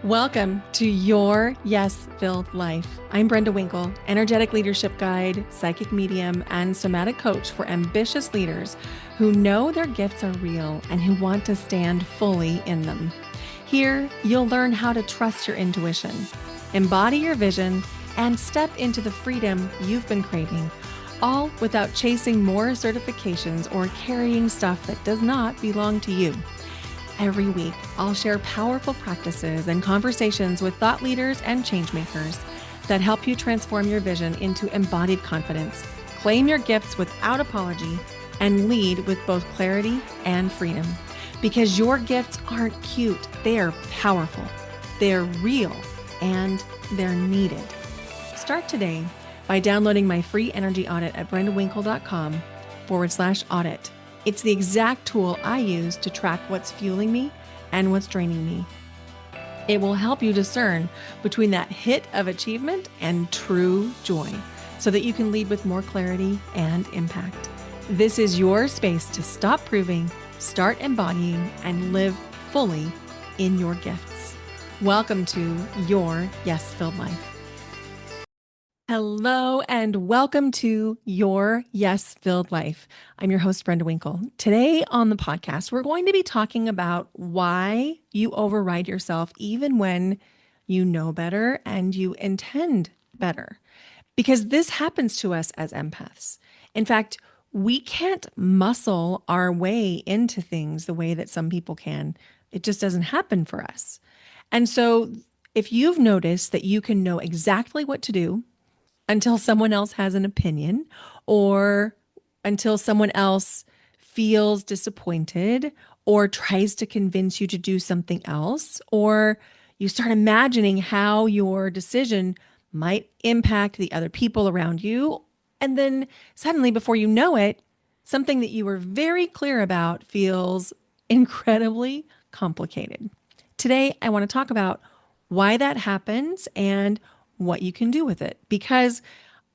Welcome to Your Yes-Filled Life. I'm Brenda Winkle, energetic leadership guide, psychic medium, and somatic coach for ambitious leaders who know their gifts are real and who want to stand fully in them. Here, you'll learn how to trust your intuition, embody your vision, and step into the freedom you've been craving, all without chasing more certifications or carrying stuff that does not belong to you. Every week, I'll share powerful practices and conversations with thought leaders and changemakers that help you transform your vision into embodied confidence, claim your gifts without apology, and lead with both clarity and freedom. Because your gifts aren't cute, they're powerful, they're real, and they're needed. Start today by downloading my free energy audit at brendawinkle.com/audit. It's the exact tool I use to track what's fueling me and what's draining me. It will help you discern between that hit of achievement and true joy so that you can lead with more clarity and impact. This is your space to stop proving, start embodying, and live fully in your gifts. Welcome to Your Yes-Filled Life. Hello and welcome to Your Yes-Filled Life. I'm your host, Brenda Winkle. Today on the podcast, we're going to be talking about why you override yourself even when you know better and you intend better. Because this happens to us as empaths. In fact, we can't muscle our way into things the way that some people can. It just doesn't happen for us. And so if you've noticed that you can know exactly what to do until someone else has an opinion, or until someone else feels disappointed or tries to convince you to do something else, or you start imagining how your decision might impact the other people around you. And then suddenly, before you know it, something that you were very clear about feels incredibly complicated. Today, I want to talk about why that happens and what you can do with it, because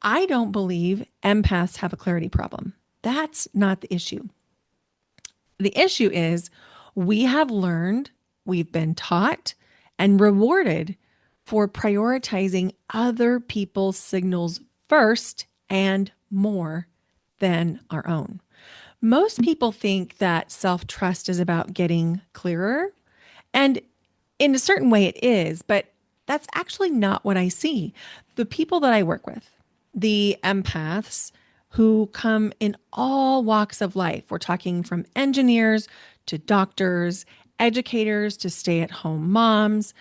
I don't believe empaths have a clarity problem. That's not the issue. The issue is we have learned, we've been taught and rewarded for prioritizing other people's signals first and more than our own. Most people think that self-trust is about getting clearer, and in a certain way it is, but that's actually not what I see. The people that I work with, the empaths who come in all walks of life, we're talking from engineers to doctors, educators to stay-at-home moms.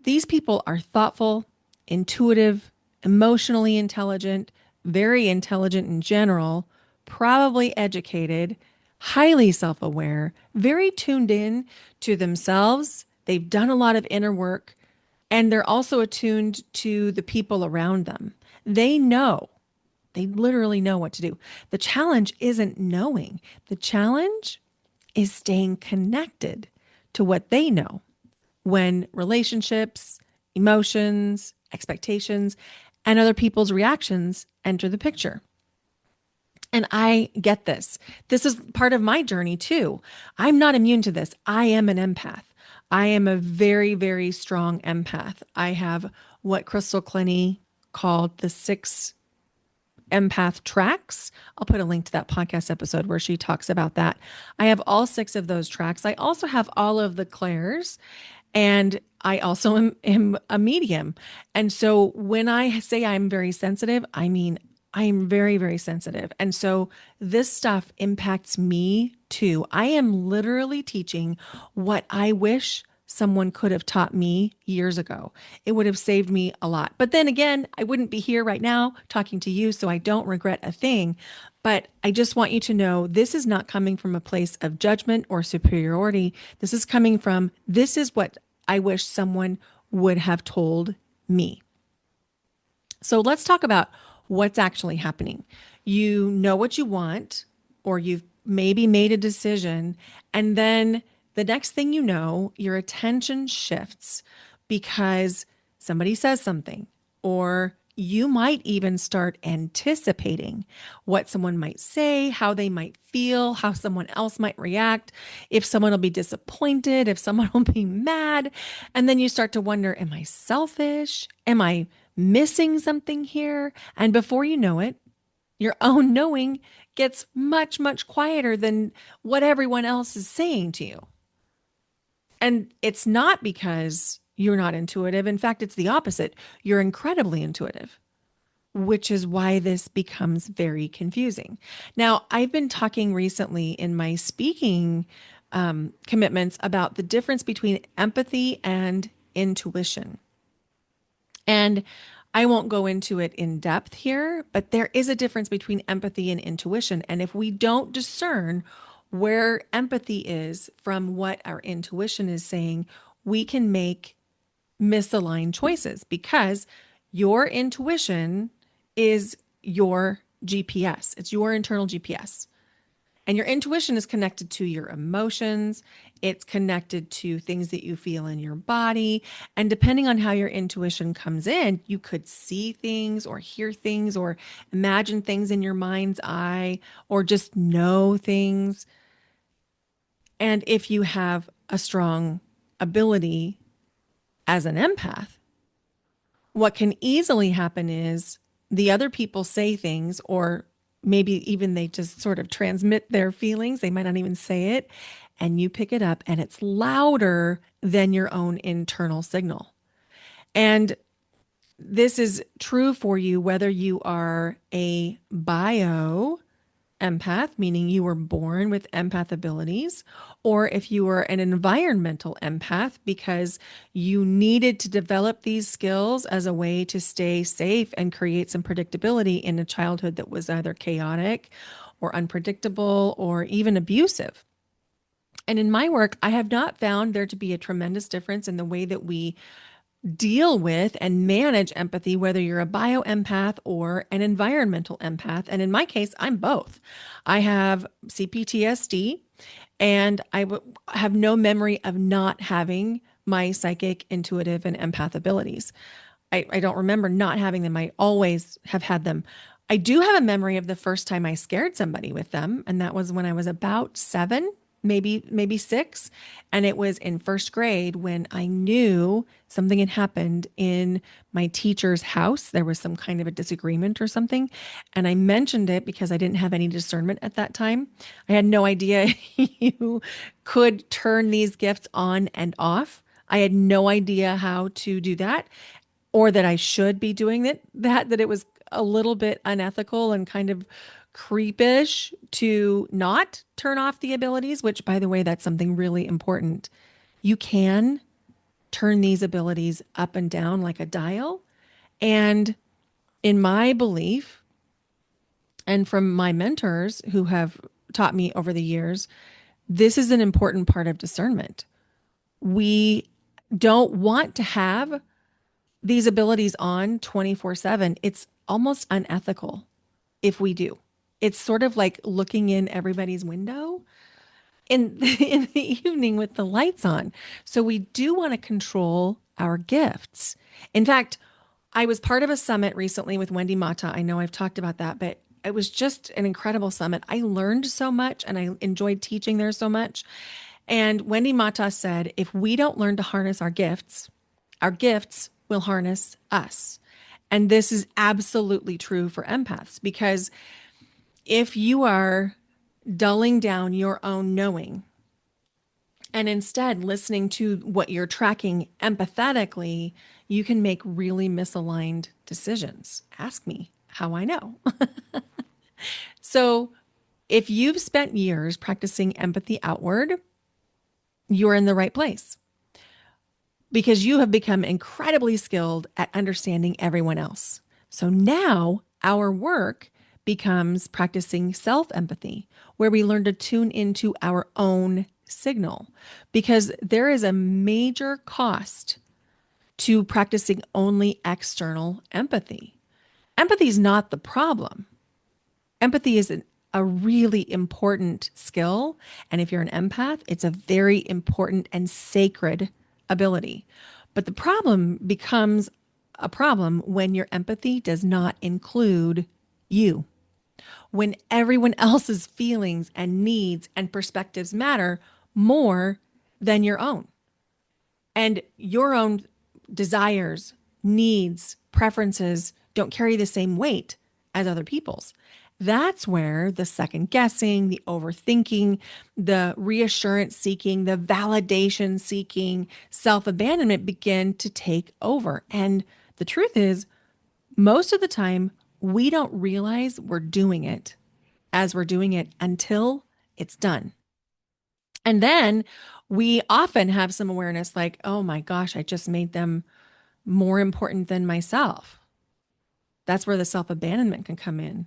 These people are thoughtful, intuitive, emotionally intelligent, very intelligent in general, probably educated, highly self-aware, very tuned in to themselves. They've done a lot of inner work. And they're also attuned to the people around them. They literally know what to do. The challenge isn't knowing. The challenge is staying connected to what they know when relationships, emotions, expectations, and other people's reactions enter the picture. And I get this. This is part of my journey too. I'm not immune to this. I am an empath. I am a very, very strong empath. I have what Crystal Clinny called the 6 empath tracks. I'll put a link to that podcast episode where she talks about that. I have all 6 of those tracks. I also have all of the clairs, and I also am a medium. And so when I say I'm very sensitive, I mean I am very, very sensitive. And so this stuff impacts me too. I am literally teaching what I wish someone could have taught me years ago. It would have saved me a lot. But then again, I wouldn't be here right now talking to you, so I don't regret a thing. But I just want you to know this is not coming from a place of judgment or superiority. This is coming from, this is what I wish someone would have told me. So let's talk about what's actually happening. You know what you want, or you've maybe made a decision, and then the next thing you know, your attention shifts because somebody says something, or you might even start anticipating what someone might say, how they might feel, how someone else might react, if someone will be disappointed, if someone will be mad. And then you start to wonder, am I selfish? Am I missing something here? And before you know it, your own knowing gets much, much quieter than what everyone else is saying to you. And it's not because you're not intuitive. In fact, it's the opposite. You're incredibly intuitive, which is why this becomes very confusing. Now, I've been talking recently in my speaking commitments about the difference between empathy and intuition. And I won't go into it in depth here, but there is a difference between empathy and intuition. And if we don't discern where empathy is from what our intuition is saying, we can make misaligned choices because your intuition is your GPS. It's your internal GPS. And your intuition is connected to your emotions. It's connected to things that you feel in your body. And depending on how your intuition comes in, you could see things or hear things or imagine things in your mind's eye or just know things. And if you have a strong ability as an empath, what can easily happen is the other people say things, or maybe even they just sort of transmit their feelings. They might not even say it. And you pick it up and it's louder than your own internal signal. And this is true for you whether you are a bio empath, meaning you were born with empath abilities, or if you were an environmental empath because you needed to develop these skills as a way to stay safe and create some predictability in a childhood that was either chaotic or unpredictable or even abusive. And in my work, I have not found there to be a tremendous difference in the way that we deal with and manage empathy, whether you're a bio empath or an environmental empath. And in my case, I'm both. I have CPTSD and have no memory of not having my psychic, intuitive, and empath abilities. I don't remember not having them. I always have had them. I do have a memory of the first time I scared somebody with them, and that was when I was about 7, maybe 6, and it was in first grade when I knew something had happened in my teacher's house. There was some kind of a disagreement or something, and I mentioned it because I didn't have any discernment at that time. I had no idea you could turn these gifts on and off. I had no idea how to do that or that I should be doing it, that it was a little bit unethical and kind of creepish to not turn off the abilities, which, by the way, that's something really important. You can turn these abilities up and down like a dial. And in my belief, and from my mentors who have taught me over the years, this is an important part of discernment. We don't want to have these abilities on 24/7. It's almost unethical if we do. It's sort of like looking in everybody's window in the evening with the lights on. So we do want to control our gifts. In fact, I was part of a summit recently with Wendy Mata. I know I've talked about that, but it was just an incredible summit. I learned so much and I enjoyed teaching there so much. And Wendy Mata said, if we don't learn to harness our gifts will harness us. And this is absolutely true for empaths because if you are dulling down your own knowing and instead listening to what you're tracking empathetically, you can make really misaligned decisions. Ask me how I know. So, if you've spent years practicing empathy outward, you're in the right place because you have become incredibly skilled at understanding everyone else. So now our work becomes practicing self-empathy, where we learn to tune into our own signal because there is a major cost to practicing only external empathy. Empathy is not the problem. Empathy is a really important skill. And if you're an empath, it's a very important and sacred ability. But the problem becomes a problem when your empathy does not include you, when everyone else's feelings and needs and perspectives matter more than your own. And your own desires, needs, preferences don't carry the same weight as other people's. That's where the second guessing, the overthinking, the reassurance seeking, the validation seeking, self abandonment begin to take over. And the truth is, most of the time, we don't realize we're doing it as we're doing it until it's done. And then we often have some awareness like, oh my gosh, I just made them more important than myself. That's where the self abandonment can come in.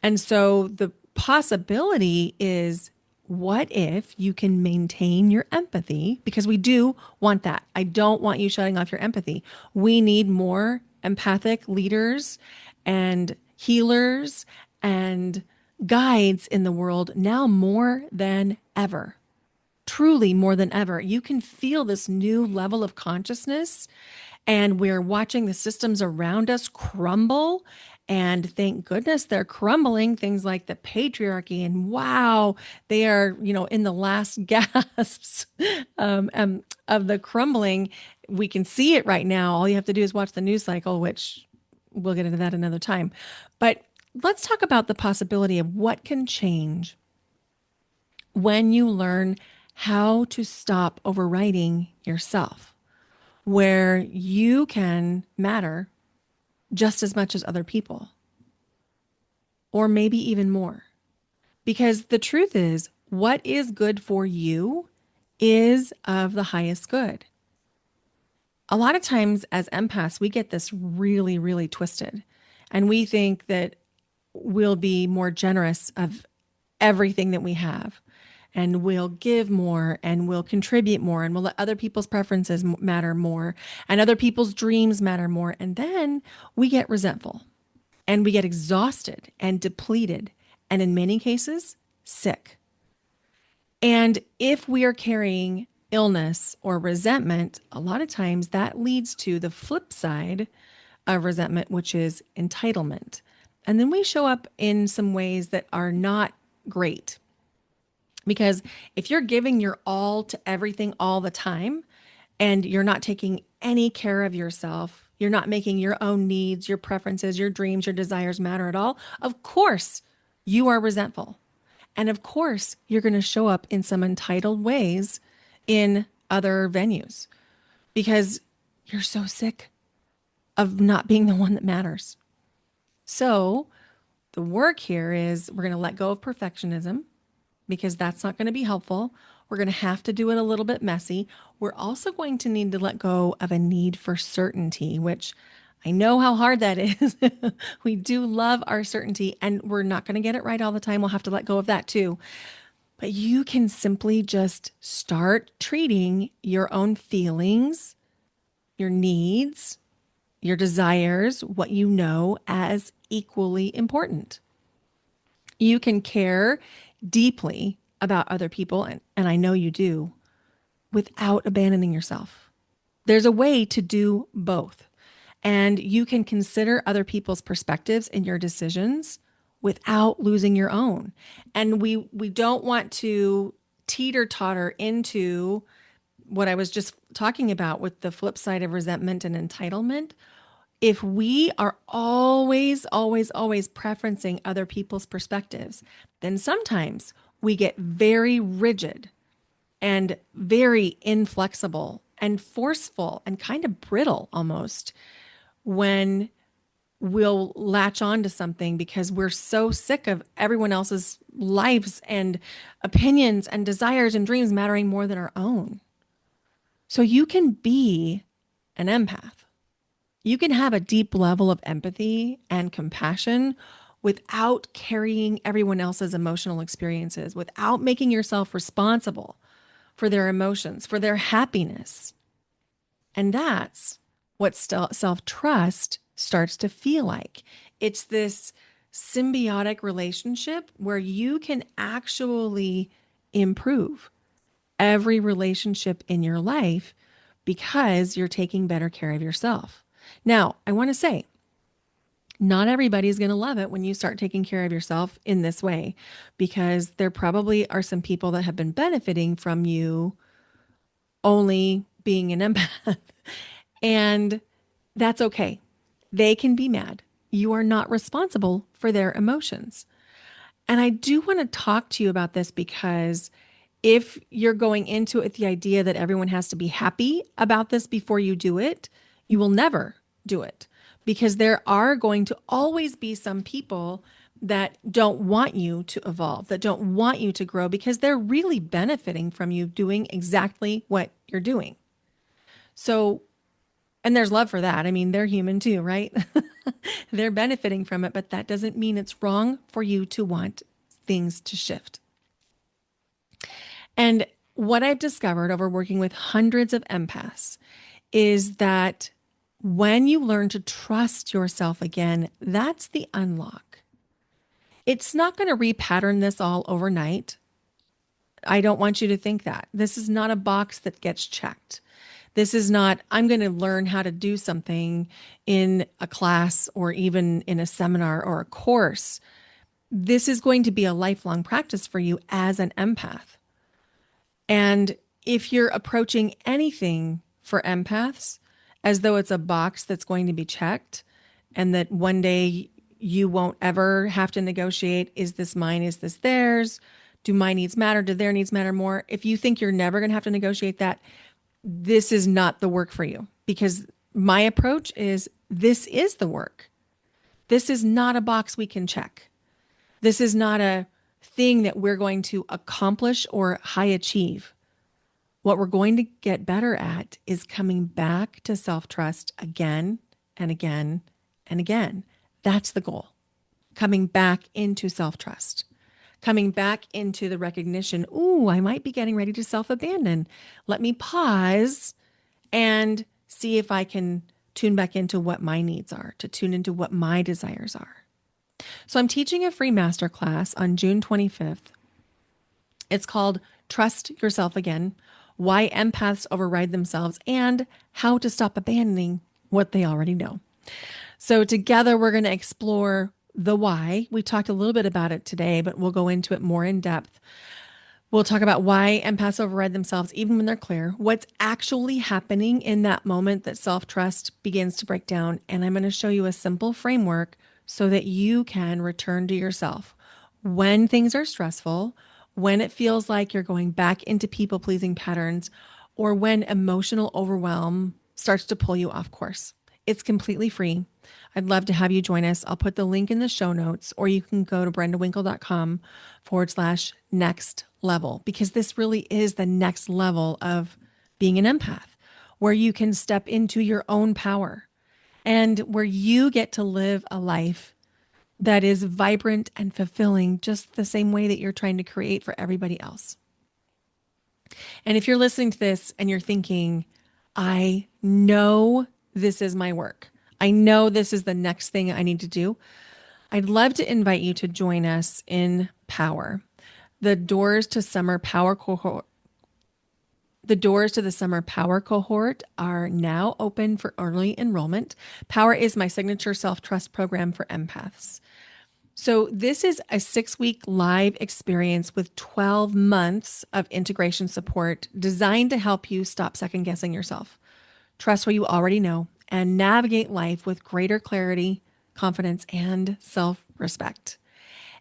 And so the possibility is, what if you can maintain your empathy? Because we do want that. I don't want you shutting off your empathy. We need more empathic leaders and healers and guides in the world now more than ever. Truly more than ever. You can feel this new level of consciousness, and we're watching the systems around us crumble. And thank goodness they're crumbling. Things like the patriarchy, and wow, they are, in the last gasps of the crumbling. We can see it right now. All you have to do is watch the news cycle, which we'll get into that another time. But let's talk about the possibility of what can change when you learn how to stop overriding yourself, where you can matter just as much as other people, or maybe even more. Because the truth is, what is good for you is of the highest good. A lot of times as empaths, we get this really, really twisted, and we think that we'll be more generous of everything that we have, and we'll give more, and we'll contribute more, and we'll let other people's preferences matter more, and other people's dreams matter more. And then we get resentful, and we get exhausted and depleted, and in many cases, sick. And if we are carrying illness or resentment, a lot of times that leads to the flip side of resentment, which is entitlement. And then we show up in some ways that are not great. Because if you're giving your all to everything all the time, and you're not taking any care of yourself, you're not making your own needs, your preferences, your dreams, your desires matter at all, of course you are resentful. And of course you're going to show up in some entitled ways in other venues because you're so sick of not being the one that matters. So the work here is we're going to let go of perfectionism, because that's not going to be helpful. We're going to have to do it a little bit messy. We're also going to need to let go of a need for certainty, which I know how hard that is. We do love our certainty, and we're not going to get it right all the time. We'll have to let go of that too. But you can simply just start treating your own feelings, your needs, your desires, what you know, as equally important. You can care deeply about other people, and I know you do, without abandoning yourself. There's a way to do both. And you can consider other people's perspectives in your decisions without losing your own. And we don't want to teeter-totter into what I was just talking about with the flip side of resentment and entitlement. If we are always, always, always preferencing other people's perspectives, then sometimes we get very rigid and very inflexible and forceful and kind of brittle almost when we'll latch on to something because we're so sick of everyone else's lives and opinions and desires and dreams mattering more than our own. So you can be an empath. You can have a deep level of empathy and compassion without carrying everyone else's emotional experiences, without making yourself responsible for their emotions, for their happiness. And that's what self-trust starts to feel like. It's this symbiotic relationship where you can actually improve every relationship in your life because you're taking better care of yourself. Now, I want to say, not everybody's going to love it when you start taking care of yourself in this way, because there probably are some people that have been benefiting from you only being an empath. And that's okay. They can be mad. You are not responsible for their emotions. And I do want to talk to you about this because if you're going into it with the idea that everyone has to be happy about this before you do it, you will never do it, because there are going to always be some people that don't want you to evolve, that don't want you to grow, because they're really benefiting from you doing exactly what you're doing. So, and there's love for that. I mean, they're human too, right? They're benefiting from it, but that doesn't mean it's wrong for you to want things to shift. And what I've discovered over working with hundreds of empaths is that when you learn to trust yourself again, that's the unlock. It's not going to repattern this all overnight. I don't want you to think that. This is not a box that gets checked. This is not, I'm going to learn how to do something in a class or even in a seminar or a course. This is going to be a lifelong practice for you as an empath. And if you're approaching anything for empaths as though it's a box that's going to be checked and that one day you won't ever have to negotiate, is this mine? Is this theirs? Do my needs matter? Do their needs matter more? If you think you're never going to have to negotiate that, this is not the work for you, because my approach is this is the work. This is not a box we can check. This is not a thing that we're going to accomplish or high achieve. What we're going to get better at is coming back to self-trust again and again and again. That's the goal. Coming back into self-trust. Coming back into the recognition, ooh, I might be getting ready to self-abandon. Let me pause and see if I can tune back into what my needs are, to tune into what my desires are. So I'm teaching a free masterclass on June 25th. It's called Trust Yourself Again: Why Empaths Override Themselves and How to Stop Abandoning What They Already Know. So together we're going to explore the why. We talked a little bit about it today, but we'll go into it more in depth. We'll talk about why empaths override themselves even when they're clear, what's actually happening in that moment that self-trust begins to break down. And I'm going to show you a simple framework so that you can return to yourself when things are stressful, when it feels like you're going back into people-pleasing patterns, or when emotional overwhelm starts to pull you off course. It's completely free. I'd love to have you join us. I'll put the link in the show notes, or you can go to brendawinkle.com/next level, because this really is the next level of being an empath, where you can step into your own power and where you get to live a life that is vibrant and fulfilling, just the same way that you're trying to create for everybody else. And if you're listening to this and you're thinking, I know this is my work, I know this is the next thing I need to do, I'd love to invite you to join us in Power. The doors to summer power cohort. The doors to the summer power cohort are now open for early enrollment. Power is my signature self-trust program for empaths. So this is a 6-week live experience with 12 months of integration support designed to help you stop second guessing yourself, trust what you already know, and navigate life with greater clarity, confidence, and self-respect.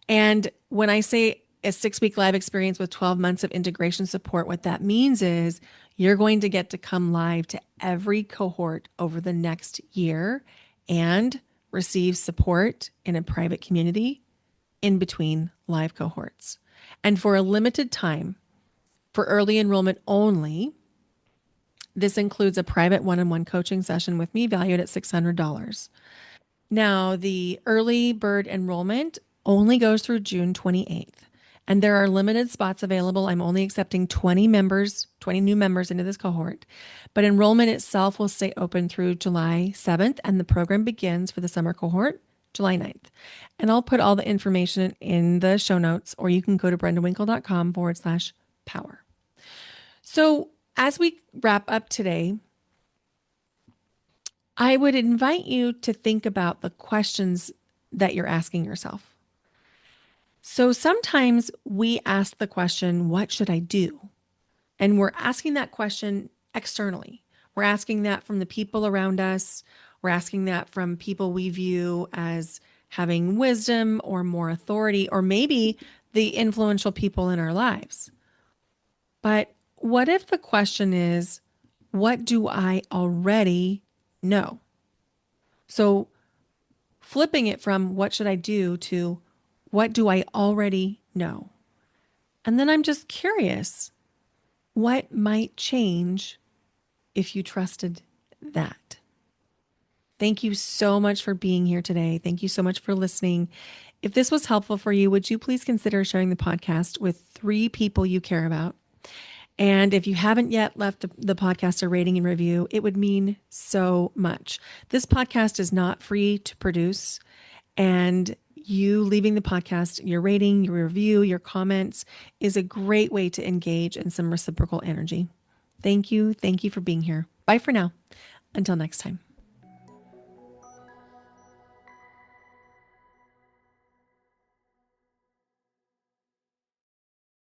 And when I say a 6-week live experience with 12 months of integration support, what that means is you're going to get to come live to every cohort over the next year and receive support in a private community in between live cohorts. And for a limited time, for early enrollment only, this includes a private one-on-one coaching session with me valued at $600. Now, the early bird enrollment only goes through June 28th, and there are limited spots available. I'm only accepting 20 members, 20 new members into this cohort, but enrollment itself will stay open through July 7th, and the program begins for the summer cohort July 9th. And I'll put all the information in the show notes, or you can go to brendawinkle.com/power. So as we wrap up today, I would invite you to think about the questions that you're asking yourself. So sometimes we ask the question, what should I do? And we're asking that question externally. We're asking that from the people around us. We're asking that from people we view as having wisdom or more authority, or maybe the influential people in our lives. But what if the question is, what do I already know? So flipping it from what should I do to what do I already know? And then I'm just curious, what might change if you trusted that? Thank you so much for being here today. Thank you so much for listening. If this was helpful for you, would you please consider sharing the podcast with 3 people you care about? And if you haven't yet left the podcast a rating and review, it would mean so much. This podcast is not free to produce. And you leaving the podcast, your rating, your review, your comments is a great way to engage in some reciprocal energy. Thank you. Thank you for being here. Bye for now. Until next time.